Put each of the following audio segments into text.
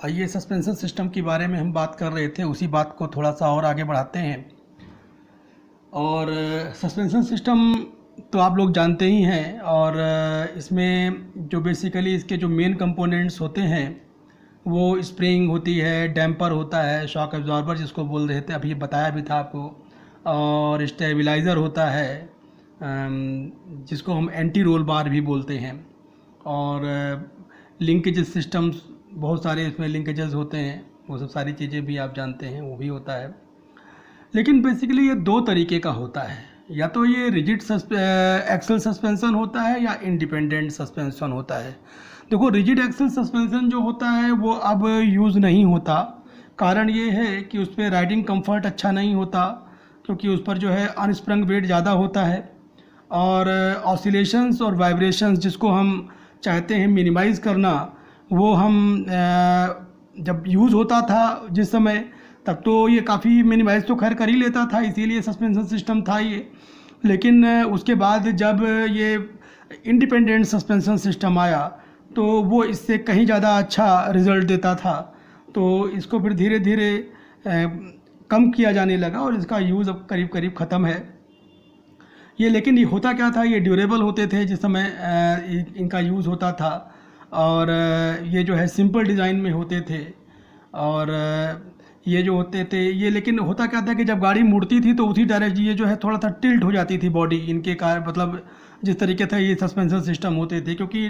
आइए suspension system के बारे में हम बात कर रहे थे, उसी बात को थोड़ा सा और आगे बढ़ाते हैं। और सस्पेंशन सिस्टम तो आप लोग जानते ही हैं। और इसमें जो बेसिकली इसके जो मेन कंपोनेंट्स होते हैं वो स्प्रिंग होती है, डैम्पर होता है, शॉक एब्जॉर्बर जिसको बोल रहे थे, अभी बताया भी था आपको, और स्टेबिलाइज़र होता है जिसको हम एंटी रोल बार भी बोलते हैं। और लिंकेजेस सिस्टम्स बहुत सारे इसमें लिंकेजेस होते हैं, वो सब सारी चीज़ें भी आप जानते हैं, वो भी होता है। लेकिन बेसिकली ये दो तरीके का होता है, या तो ये रिजिड एक्सल सस्पेंशन होता है या इंडिपेंडेंट सस्पेंशन होता है। देखो, रिजिड एक्सल सस्पेंशन जो होता है वो अब यूज़ नहीं होता। कारण ये है कि उस पर राइडिंग कंफर्ट अच्छा नहीं होता, क्योंकि उस पर जो है अनस्प्रंग वेट ज़्यादा होता है, और ऑसिलेशंस और वाइब्रेशंस जिसको हम चाहते हैं मिनिमाइज़ करना, वो हम जब यूज़ होता था जिस समय, तब तो ये काफ़ी मिनिमाइज़ तो खैर कर ही लेता था, इसीलिए सस्पेंशन सिस्टम था ये। लेकिन उसके बाद जब ये इंडिपेंडेंट सस्पेंशन सिस्टम आया तो वो इससे कहीं ज़्यादा अच्छा रिज़ल्ट देता था, तो इसको फिर धीरे धीरे कम किया जाने लगा और इसका यूज़ अब करीब करीब ख़त्म है ये। लेकिन ये होता क्या था, ये ड्यूरेबल होते थे जिस समय इनका यूज़ होता था, और ये जो है सिंपल डिज़ाइन में होते थे, और ये जो होते थे ये, लेकिन होता क्या था कि जब गाड़ी मुड़ती थी तो उसी डायरेक्ट ये जो है थोड़ा सा टिल्ट हो जाती थी बॉडी इनके कारण, मतलब जिस तरीके से ये सस्पेंशन सिस्टम होते थे, क्योंकि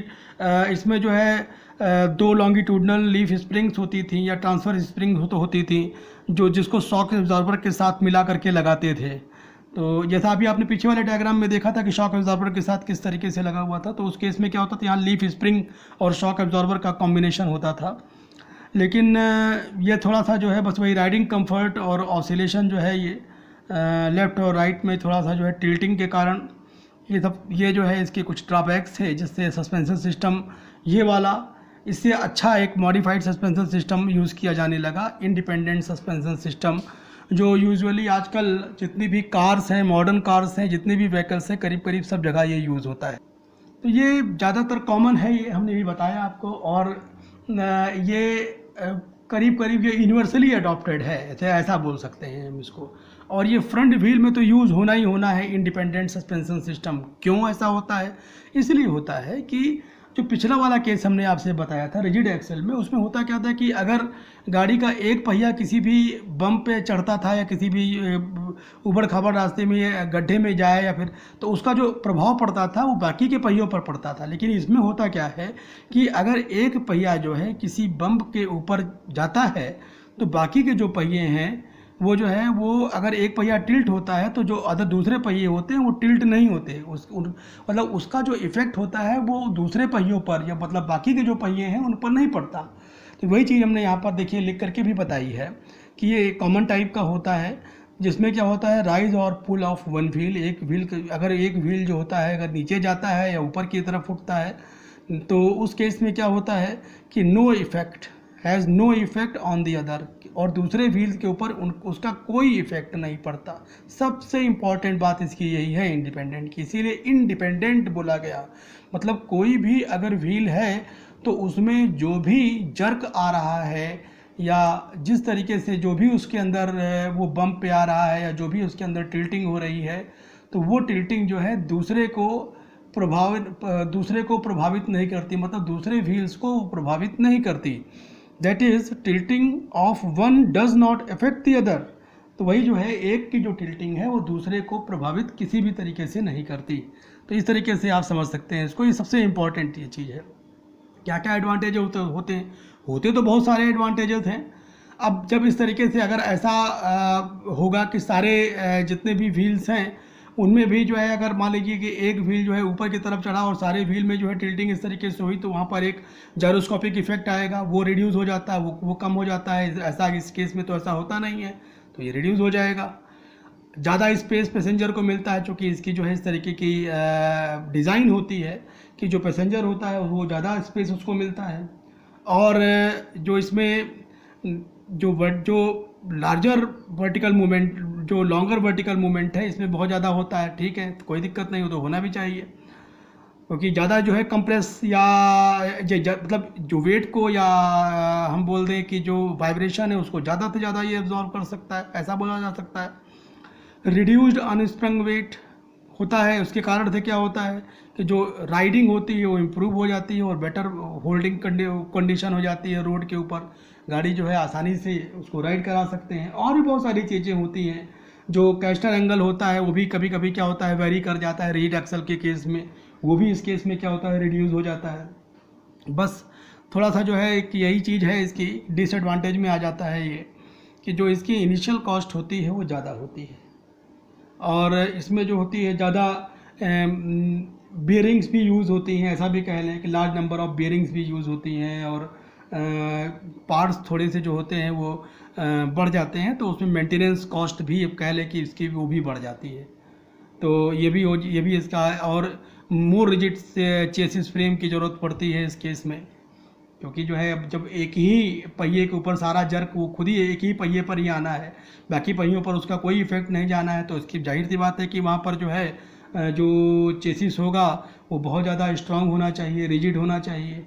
इसमें जो है दो लॉन्गिट्यूडनल लीफ स्प्रिंग्स होती थी या ट्रांसफ़र स्प्रिंग तो होती थी, जो जिसको शॉक एब्जॉर्बर के साथ मिला करके लगाते थे। तो जैसा अभी आपने पीछे वाले डायग्राम में देखा था कि शॉक एब्जॉर्बर के साथ किस तरीके से लगा हुआ था, तो उस केस में क्या होता था, यहाँ लीफ स्प्रिंग और शॉक एब्जॉर्बर का कॉम्बिनेशन होता था। लेकिन ये थोड़ा सा जो है बस वही राइडिंग कंफर्ट और ऑसिलेशन जो है ये लेफ़्ट और राइट में थोड़ा सा जो है टिल्टिंग के कारण, ये जो है इसके कुछ ड्रॉबैक्स है, जिससे सस्पेंशन सिस्टम ये वाला इससे अच्छा एक मॉडिफाइड सस्पेंशन सिस्टम यूज़ किया जाने लगा, इंडिपेंडेंट सस्पेंशन सिस्टम, जो यूजुअली आजकल जितनी भी कार्स हैं, मॉडर्न कार्स हैं, जितने भी व्हीकल्स हैं, करीब करीब सब जगह ये यूज़ होता है। तो ये ज़्यादातर कॉमन है, ये हमने भी बताया आपको, और ये करीब करीब ये यूनिवर्सली अडॉप्टेड है, ऐसा बोल सकते हैं हम इसको। और ये फ्रंट व्हील में तो यूज़ होना ही होना है इंडिपेंडेंट सस्पेंशन सिस्टम। क्यों ऐसा होता है? इसलिए होता है कि जो पिछला वाला केस हमने आपसे बताया था रिजिड एक्सल में, उसमें होता क्या था कि अगर गाड़ी का एक पहिया किसी भी बम्प पे चढ़ता था या किसी भी उबड़ खाबड़ रास्ते में गड्ढे में जाए या फिर, तो उसका जो प्रभाव पड़ता था वो बाकी के पहियों पर पड़ता था। लेकिन इसमें होता क्या है कि अगर एक पहिया जो है किसी बम्प के ऊपर जाता है तो बाकी के जो पहिए हैं वो जो है, वो अगर एक पहिया टिल्ट होता है तो जो अदर दूसरे पहिए होते हैं वो टिल्ट नहीं होते, मतलब उसका जो इफ़ेक्ट होता है वो दूसरे पहियों पर, या मतलब बाकी के जो पहिए हैं उन पर नहीं पड़ता। तो वही चीज़ हमने यहाँ पर देखिए लिख करके भी बताई है कि ये कॉमन टाइप का होता है, जिसमें क्या होता है, राइज और पुल ऑफ वन व्हील। एक व्हील, अगर एक व्हील जो होता है अगर नीचे जाता है या ऊपर की तरफ उठता है, तो उस केस में क्या होता है कि no effect, has no effect on the other, और दूसरे व्हील के ऊपर उसका कोई इफेक्ट नहीं पड़ता। सबसे इम्पॉर्टेंट बात इसकी यही है इंडिपेंडेंट की, इसीलिए इंडिपेंडेंट बोला गया। मतलब कोई भी अगर व्हील है तो उसमें जो भी जर्क आ रहा है या जिस तरीके से जो भी उसके अंदर वो बम्प पे आ रहा है या जो भी उसके अंदर टिल्टिंग हो रही है, तो वो टिल्टिंग जो है दूसरे को प्रभावित नहीं करती, मतलब दूसरे व्हील्स को प्रभावित नहीं करती। That is tilting of one does not affect the other. तो वही जो है, एक की जो टिल्टिंग है वो दूसरे को प्रभावित किसी भी तरीके से नहीं करती। तो इस तरीके से आप समझ सकते हैं इसको, ये सबसे इम्पॉर्टेंट ये चीज़ है। क्या क्या एडवांटेज होते तो बहुत सारे एडवांटेजेस हैं। अब जब इस तरीके से अगर ऐसा होगा कि सारे जितने भी व्हील्स हैं उनमें भी जो है, अगर मान लीजिए कि एक व्हील जो है ऊपर की तरफ चढ़ा और सारे व्हील में जो है टिल्टिंग इस तरीके से हुई, तो वहाँ पर एक जायरोस्कोपिक इफेक्ट आएगा, वो रिड्यूस हो जाता है, वो कम हो जाता है। ऐसा इस केस में तो ऐसा होता नहीं है, तो ये रिड्यूस हो जाएगा। ज़्यादा स्पेस पैसेंजर को मिलता है, चूँकि इसकी जो है इस तरीके की डिज़ाइन होती है कि जो पैसेंजर होता है वो ज़्यादा स्पेस उसको मिलता है। और जो इसमें जो लार्जर वर्टिकल मूवमेंट, जो लॉन्गर वर्टिकल मूवमेंट है, इसमें बहुत ज़्यादा होता है। ठीक है, कोई दिक्कत नहीं हो, तो होना भी चाहिए। क्योंकि ज़्यादा जो है कंप्रेस या मतलब जो वेट को, या हम बोल दें कि जो वाइब्रेशन है उसको ज़्यादा से ज़्यादा ये एब्जॉर्व कर सकता है, ऐसा बोला जा सकता है। रिड्यूस्ड अनस्प्रिंग वेट होता है, उसके कारण से क्या होता है कि जो राइडिंग होती है वो इम्प्रूव हो जाती है और बेटर होल्डिंग कंडीशन हो जाती है। रोड के ऊपर गाड़ी जो है आसानी से उसको राइड करा सकते हैं। और भी बहुत सारी चीज़ें होती हैं। जो कैस्टर एंगल होता है वो भी कभी कभी क्या होता है वेरी कर जाता है रिजिड एक्सल के केस में, वो भी इस केस में क्या होता है रिड्यूस हो जाता है। बस थोड़ा सा जो है कि यही चीज़ है इसकी डिसएडवांटेज में आ जाता है ये, कि जो इसकी इनिशियल कॉस्ट होती है वो ज़्यादा होती है, और इसमें जो होती है ज़्यादा बियरिंग्स भी यूज़ होती हैं, ऐसा भी कह लें कि लार्ज नंबर ऑफ बियरिंग्स भी यूज़ होती हैं, और पार्ट्स थोड़े से जो होते हैं वो बढ़ जाते हैं, तो उसमें मेंटेनेंस कॉस्ट भी अब कह लें कि इसकी वो भी बढ़ जाती है। तो ये भी इसका, और मोर रिजिड चेसिस फ्रेम की ज़रूरत पड़ती है इस केस में, क्योंकि जो है अब जब एक ही पहिए के ऊपर सारा जर्क वो खुद ही एक ही पहिए पर ही आना है, बाकी पहियों पर उसका कोई इफेक्ट नहीं जाना है, तो इसकी जाहिर सी बात है कि वहाँ पर जो है जो चेसिस होगा वो बहुत ज़्यादा स्ट्रांग होना चाहिए, रिजिड होना चाहिए।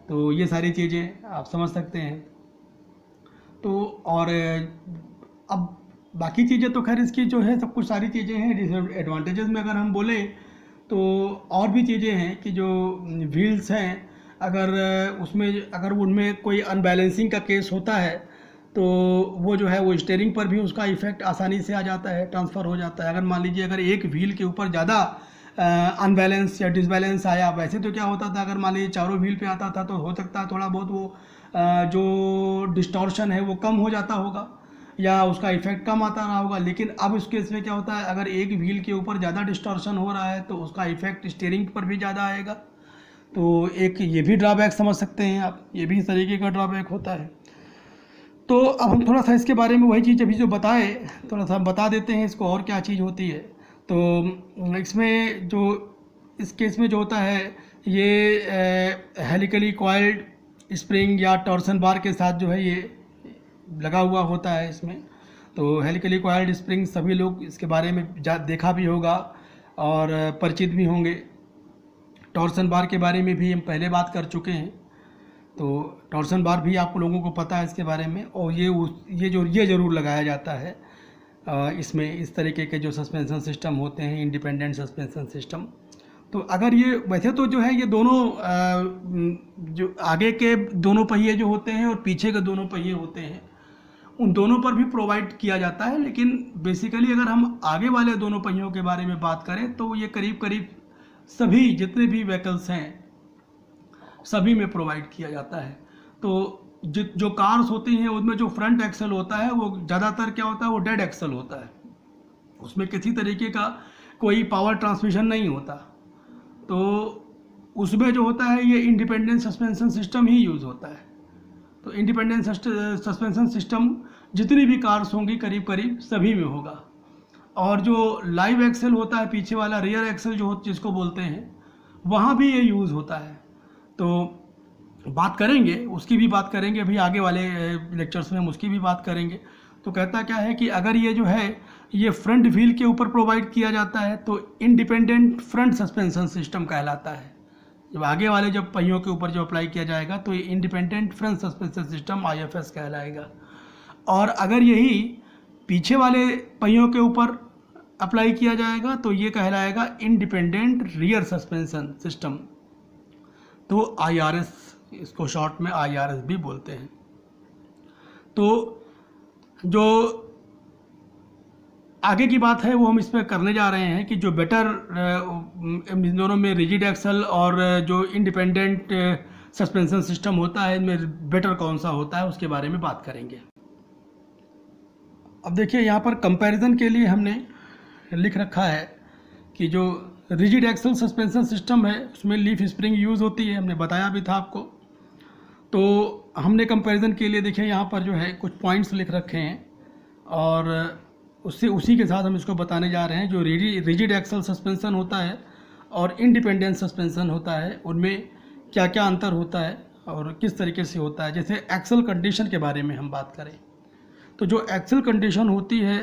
तो ये सारी चीज़ें आप समझ सकते हैं। तो और अब बाकी चीज़ें तो खैर इसकी जो है सब कुछ सारी चीज़ें हैं। डिसएडवांटेजेस में अगर हम बोलें तो और भी चीज़ें हैं कि जो व्हील्स हैं, अगर उनमें कोई अनबैलेंसिंग का केस होता है तो वो जो है वो स्टीयरिंग पर भी उसका इफेक्ट आसानी से आ जाता है, ट्रांसफ़र हो जाता है। अगर मान लीजिए अगर एक व्हील के ऊपर ज़्यादा अनबैलेंस या डिसबैलेंस आया, वैसे तो क्या होता था अगर मान लीजिए चारों व्हील पे आता था तो हो सकता है थोड़ा बहुत वो जो डिस्टॉर्शन है वो कम हो जाता होगा या उसका इफेक्ट कम आता रहा होगा। लेकिन अब इस केस में क्या होता है, अगर एक व्हील के ऊपर ज़्यादा डिस्टॉर्शन हो रहा है तो उसका इफेक्ट स्टीयरिंग पर भी ज़्यादा आएगा। तो एक ये भी ड्रॉबैक समझ सकते हैं आप, ये भी इस तरीके का ड्रॉबैक होता है। तो अब हम थोड़ा सा इसके बारे में वही चीज़ अभी जो बताए थोड़ा सा बता देते हैं इसको और क्या चीज़ होती है। तो इसमें जो इस केस में जो होता है ये हेलिकली कॉइल्ड स्प्रिंग या टॉर्सन बार के साथ जो है ये लगा हुआ होता है इसमें। तो हेलिकली कॉइल्ड स्प्रिंग सभी लोग इसके बारे में देखा भी होगा और परिचित भी होंगे। टॉर्सन बार के बारे में भी हम पहले बात कर चुके हैं, तो टॉर्सन बार भी आप लोगों को पता है इसके बारे में। और ये ज़रूर लगाया जाता है इसमें इस तरीके के जो सस्पेंशन सिस्टम होते हैं, इंडिपेंडेंट सस्पेंशन सिस्टम। तो अगर ये वैसे तो जो है ये दोनों जो आगे के दोनों पहिए जो होते हैं और पीछे के दोनों पहिए होते हैं उन दोनों पर भी प्रोवाइड किया जाता है, लेकिन बेसिकली अगर हम आगे वाले दोनों पहियों के बारे में बात करें तो ये करीब करीब सभी जितने भी व्हीकल्स हैं सभी में प्रोवाइड किया जाता है। तो जो कार्स होती हैं उनमें जो फ्रंट एक्सल होता है वो ज़्यादातर क्या होता है वो डेड एक्सल होता है, उसमें किसी तरीके का कोई पावर ट्रांसमिशन नहीं होता। तो उसमें जो होता है ये इंडिपेंडेंट सस्पेंशन सिस्टम ही यूज़ होता है। तो इंडिपेंडेंट सस्पेंशन सिस्टम जितनी भी कार्स होंगी करीब करीब सभी में होगा। और जो लाइव एक्सल होता है पीछे वाला रियर एक्सल जिसको बोलते हैं वहाँ भी ये यूज़ होता है। तो बात करेंगे उसकी भी बात करेंगे अभी आगे वाले लेक्चर्स में हम उसकी भी बात करेंगे। तो कहता क्या है कि अगर ये जो है ये फ्रंट व्हील के ऊपर प्रोवाइड किया जाता है तो इंडिपेंडेंट फ्रंट सस्पेंशन सिस्टम कहलाता है। जब आगे वाले जब पहियों के ऊपर जो अप्लाई किया जाएगा तो ये independent front suspension system IFS कहलाएगा। और अगर यही पीछे वाले पहियों के ऊपर अप्लाई किया जाएगा तो ये कहलाएगा इंडिपेंडेंट रियर सस्पेंशन सिस्टम। तो IRS, इसको शॉर्ट में IRS भी बोलते हैं। तो जो आगे की बात है वो हम इसमें करने जा रहे हैं कि जो बेटर इन दोनों में रिजिड एक्सल और जो इंडिपेंडेंट सस्पेंशन सिस्टम होता है इनमें बेटर कौन सा होता है उसके बारे में बात करेंगे। अब देखिए यहाँ पर कंपैरिजन के लिए हमने लिख रखा है कि जो रिजिड एक्सल सस्पेंशन सिस्टम है उसमें लीफ स्प्रिंग यूज़ होती है, हमने बताया भी था आपको। तो हमने कंपैरिजन के लिए देखिए यहाँ पर जो है कुछ पॉइंट्स लिख रखे हैं और उसी के साथ हम इसको बताने जा रहे हैं। जो रिजिड एक्सल सस्पेंशन होता है और इंडिपेंडेंट सस्पेंशन होता है उनमें क्या क्या अंतर होता है और किस तरीके से होता है। जैसे एक्सल कंडीशन के बारे में हम बात करें तो जो एक्सल कंडीशन होती है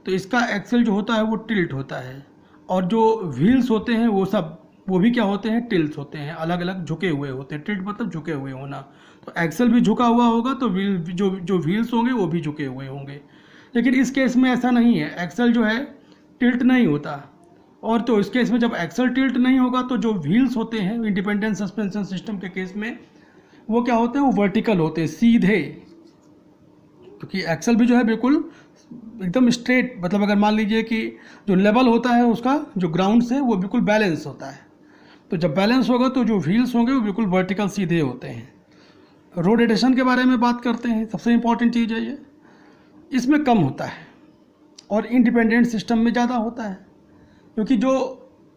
तो इसका एक्सल जो होता है वो टिल्ट होता है और जो व्हील्स होते हैं वो सब वो भी क्या होते हैं, टिल्ट्स होते हैं, अलग अलग झुके हुए होते हैं। टिल्ट मतलब झुके हुए होना। तो एक्सल भी झुका हुआ होगा तो व्हील जो व्हील्स होंगे वो भी झुके हुए होंगे। लेकिन इस केस में ऐसा नहीं है, एक्सल जो है टिल्ट नहीं होता। और तो इस केस में जब एक्सल टिल्ट नहीं होगा तो जो व्हील्स होते हैं इंडिपेंडेंट सस्पेंशन सिस्टम के केस में वो क्या होते हैं, वो वर्टिकल होते हैं, सीधे। क्योंकि एक्सल भी जो है बिल्कुल एकदम स्ट्रेट, मतलब अगर मान लीजिए कि जो लेवल होता है उसका जो ग्राउंड से वो बिल्कुल बैलेंस होता है। तो जब बैलेंस होगा तो जो व्हील्स होंगे वो बिल्कुल वर्टिकल सीधे होते हैं। रोड एडिशन के बारे में बात करते हैं, सबसे इंपॉर्टेंट चीज़ है ये, इसमें कम होता है और इंडिपेंडेंट सिस्टम में ज़्यादा होता है। क्योंकि जो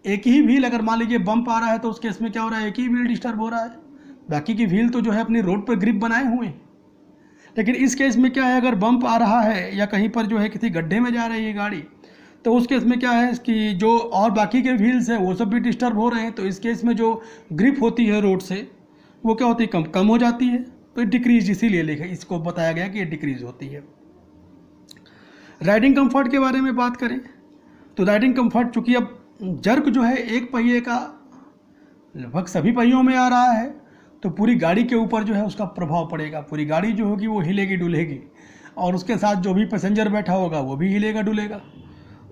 एक ही व्हील अगर मान लीजिए बम्प आ रहा है तो उस केस में क्या हो रहा है, एक ही व्हील डिस्टर्ब हो रहा है, बाकी की व्हील तो जो है अपनी रोड पर ग्रिप बनाए हुए हैं। लेकिन इस केस में क्या है, अगर बम्प आ रहा है या कहीं पर जो है किसी गड्ढे में जा रही है गाड़ी, तो उस केस में क्या है कि जो और बाकी के व्हील्स हैं वो सब भी डिस्टर्ब हो रहे हैं। तो इस केस में जो ग्रिप होती है रोड से वो क्या होती है, कम हो जाती है। तो डिक्रीज, इसीलिए लिखा इसको बताया गया कि ये डिक्रीज होती है। राइडिंग कंफर्ट के बारे में बात करें तो राइडिंग कंफर्ट, चूँकि अब जर्क जो है एक पहिए का लगभग सभी पहियों में आ रहा है तो पूरी गाड़ी के ऊपर जो है उसका प्रभाव पड़ेगा। पूरी गाड़ी जो होगी वो हिलेगी डुलेगी और उसके साथ जो भी पैसेंजर बैठा होगा वो भी हिलेगा डुलेगा।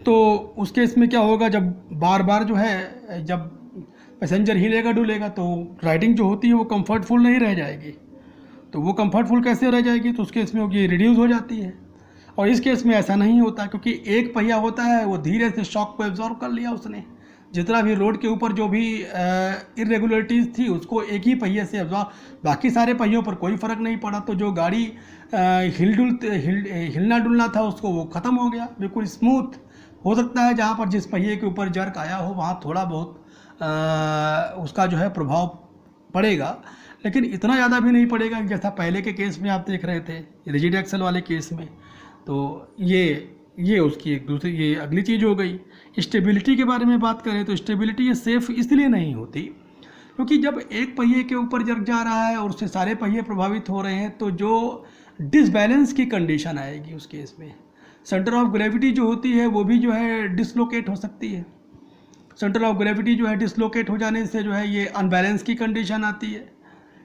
तो उस केस में क्या होगा, जब बार बार जो है जब पैसेंजर हिलेगा डुलेगा तो राइडिंग जो होती है वो कंफर्टफुल नहीं रह जाएगी। तो वो कंफर्टफुल कैसे रह जाएगी, तो उस केस में होगी रिड्यूस हो जाती है। और इस केस में ऐसा नहीं होता, क्योंकि एक पहिया होता है वो धीरे से शॉक को एब्जॉर्ब कर लिया उसने। जितना भी रोड के ऊपर जो भी इरेगुलरिटीज़ थी उसको एक ही पहिए से एब्जॉर्ब, बाकी सारे पहियों पर कोई फ़र्क नहीं पड़ा। तो जो गाड़ी हिलना डुलना था उसको वो ख़त्म हो गया, बिल्कुल स्मूथ। हो सकता है जहाँ पर जिस पहिए के ऊपर जर्क आया हो वहाँ थोड़ा बहुत उसका जो है प्रभाव पड़ेगा, लेकिन इतना ज़्यादा भी नहीं पड़ेगा जैसा पहले के केस में आप देख रहे थे रिजिड एक्सल वाले केस में। तो ये उसकी एक दूसरी, ये अगली चीज़ हो गई। स्टेबिलिटी के बारे में बात करें तो स्टेबिलिटी ये सेफ़ इसलिए नहीं होती क्योंकि जब एक पहिए के ऊपर जर्क जा रहा है और उससे सारे पहिए प्रभावित हो रहे हैं तो जो डिसबैलेंस की कंडीशन आएगी उस केस में सेंटर ऑफ ग्रेविटी जो होती है वो भी जो है डिसलोकेट हो सकती है। सेंटर ऑफ ग्रेविटी जो है डिसलोकेट हो जाने से जो है ये अनबैलेंस की कंडीशन आती है,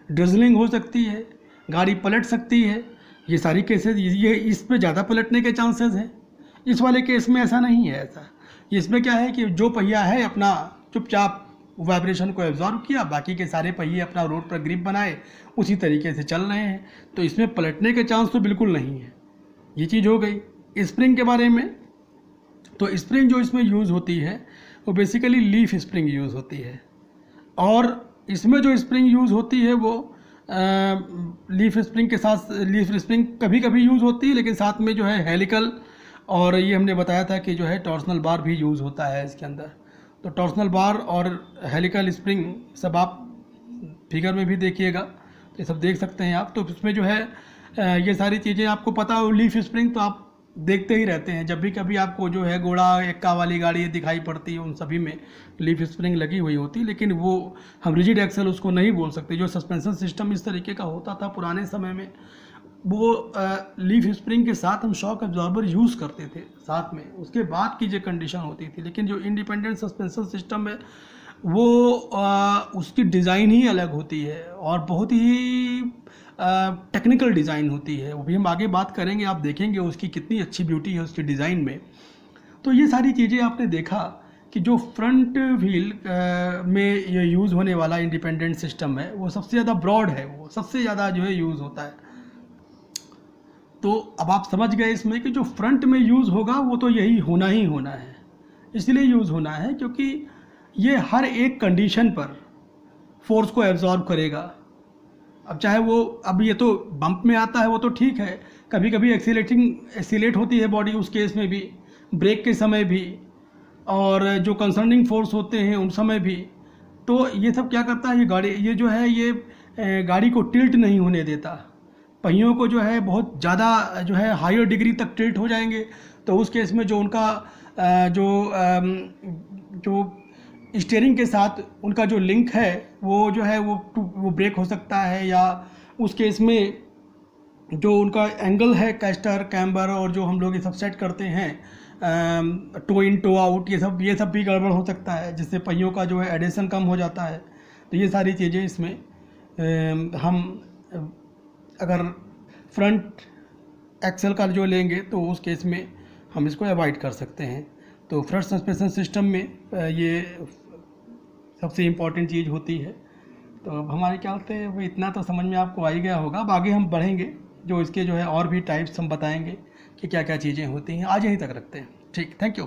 ड्रिजलिंग हो सकती है, गाड़ी पलट सकती है। ये सारी केसेस, ये इस पे ज़्यादा पलटने के चांसेस हैं। इस वाले केस में ऐसा नहीं है। ऐसा इसमें क्या है कि जो पहिया है अपना चुपचाप वाइब्रेशन को एब्जॉर्ब किया, बाकी के सारे पहिए अपना रोड पर ग्रिप बनाए उसी तरीके से चल रहे हैं, तो इसमें पलटने के चांस तो बिल्कुल नहीं है। ये चीज़ हो गई। स्प्रिंग के बारे में, तो स्प्रिंग जो इसमें यूज़ होती है वो बेसिकली लीफ स्प्रिंग यूज़ होती है। और इसमें जो स्प्रिंग यूज़ होती है वो लीफ स्प्रिंग के साथ, लीफ स्प्रिंग कभी कभी यूज़ होती है लेकिन साथ में जो है हेलिकल, और ये हमने बताया था कि जो है टॉर्सनल बार भी यूज़ होता है इसके अंदर। तो टॉर्सनल बार और हेलिकल स्प्रिंग सब आप फिगर में भी देखिएगा, तो ये सब देख सकते हैं आप। तो इसमें जो है ये सारी चीज़ें आपको पता हो। लीफ स्प्रिंग तो आप देखते ही रहते हैं, जब भी कभी आपको जो है घोड़ा एक्का वाली गाड़ी दिखाई पड़ती है उन सभी में लीफ स्प्रिंग लगी हुई होती है। लेकिन वो हम रिजिड एक्सल उसको नहीं बोल सकते। जो सस्पेंशन सिस्टम इस तरीके का होता था पुराने समय में, वो लीफ स्प्रिंग के साथ हम शॉक एब्जॉर्बर यूज़ करते थे साथ में, उसके बाद की जो कंडीशन होती थी। लेकिन जो इंडिपेंडेंट सस्पेंशन सिस्टम है वो उसकी डिज़ाइन ही अलग होती है और बहुत ही टेक्निकल डिज़ाइन होती है। वो भी हम आगे बात करेंगे, आप देखेंगे उसकी कितनी अच्छी ब्यूटी है उसकी डिज़ाइन में। तो ये सारी चीज़ें आपने देखा कि जो फ्रंट व्हील में ये यूज़ होने वाला इंडिपेंडेंट सिस्टम है वो सबसे ज़्यादा ब्रॉड है, वो सबसे ज़्यादा जो है यूज़ होता है। तो अब आप समझ गए इसमें कि जो फ्रंट में यूज़ होगा वो तो यही होना ही होना है, इसलिए यूज़ होना है क्योंकि ये हर एक कंडीशन पर फोर्स को एब्जॉर्ब करेगा। अब चाहे वो, अब ये तो बम्प में आता है वो तो ठीक है, कभी कभी एक्सीलेट होती है बॉडी उस केस में भी, ब्रेक के समय भी, और जो कंसर्निंग फोर्स होते हैं उन समय भी। तो ये सब क्या करता है, ये गाड़ी, ये जो है ये गाड़ी को टिल्ट नहीं होने देता। पहियों को जो है बहुत ज़्यादा जो है हायर डिग्री तक टिल्ट हो जाएंगे तो उस केस में जो उनका जो स्टीयरिंग के साथ उनका जो लिंक है वो जो है वो ब्रेक हो सकता है, या उस केस में जो उनका एंगल है कैस्टर कैम्बर और जो हम लोग ये सब सेट करते हैं टो इन टो आउट, ये सब भी गड़बड़ हो सकता है, जिससे पहियों का जो है एडेशन कम हो जाता है। तो ये सारी चीज़ें इसमें हम अगर फ्रंट एक्सल का जो लेंगे तो उस केस में हम इसको अवॉइड कर सकते हैं। तो फ्रंट सस्पेंशन सिस्टम में ये सबसे इम्पॉर्टेंट चीज़ होती है। तो अब हमारे ख्याल से वो इतना तो समझ में आपको आ ही गया होगा। अब आगे हम बढ़ेंगे, जो इसके जो है और भी टाइप्स हम बताएंगे कि क्या क्या चीज़ें होती हैं। आज यहीं तक रखते हैं। ठीक, थैंक यू।